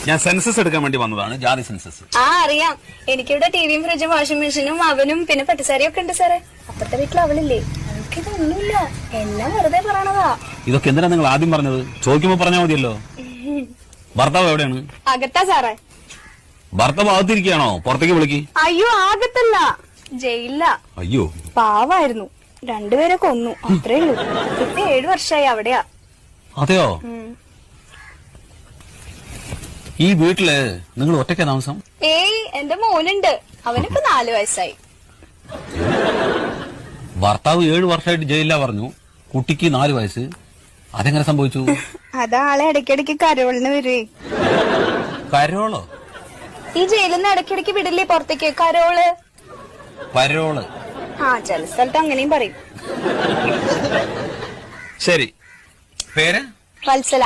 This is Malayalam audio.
ഞാൻ സെൻസസ് എടുക്കാൻ വേണ്ടി വന്നതാണ്, ജാതി സെൻസസ്. അറിയാം. എനിക്കിവിടെ ടിവിയും ഫ്രിഡ്ജും വാഷിംഗ് മെഷീനും അവനും പിന്നെ പട്ടുസാരിയും ഒക്കെ ഉണ്ട് സാറേ. അപ്പുറത്തെ വീട്ടിൽ അവളില്ലേ, അവൾക്കിതൊന്നുമില്ല. എല്ലാം വെറുതെ പറയണതാ. ഇതൊക്കെ എന്തിനാ നിങ്ങൾ ആദ്യം പറഞ്ഞത്? ചോദിക്കുമ്പോ പറഞ്ഞാൽ മതിയല്ലോ. ഭർത്താവ് എവിടെയാണ്? അകത്താ സാറേ. ഭർത്താവ് അകത്തിരിക്കുകയാണോ? പുറത്തേക്ക് വിളിക്ക്. അയ്യോ, ആകത്തല്ല, ജയിലില്ല. അയ്യോ, പാവായിരുന്നു. രണ്ടുപേരെ കൊന്നു, അത്രേ ഉള്ളൂ. ഇപ്പൊ 7 വർഷമായി അവിടെയാ. അതെയോ? ഈ വീട്ടില് നിങ്ങൾ ഒറ്റയ്ക്കാ താമസം? ഏയ്, എന്റെ മോനുണ്ട്. അവനിപ്പോ 4 വയസ്സായി. ഭർത്താവ് 7 വർഷമായിട്ട് ജയിലിലാ പറഞ്ഞു, കുട്ടിക്ക് 4 വയസ്സ്. അതെങ്ങനെ സംഭവിച്ചു? അതാളെ ഇടയ്ക്കിടയ്ക്ക് കരോളിന് വരുവേ. കരോളോ? ഈ ജയിലിൽ നിന്ന് ഇടയ്ക്കിടയ്ക്ക് വിടില്ലേ പുറത്തേക്ക്, കരോള്. പരോള്? ചില സ്ഥലത്ത് അങ്ങനെയും പറയും. ശരി, പേര്? വത്സല.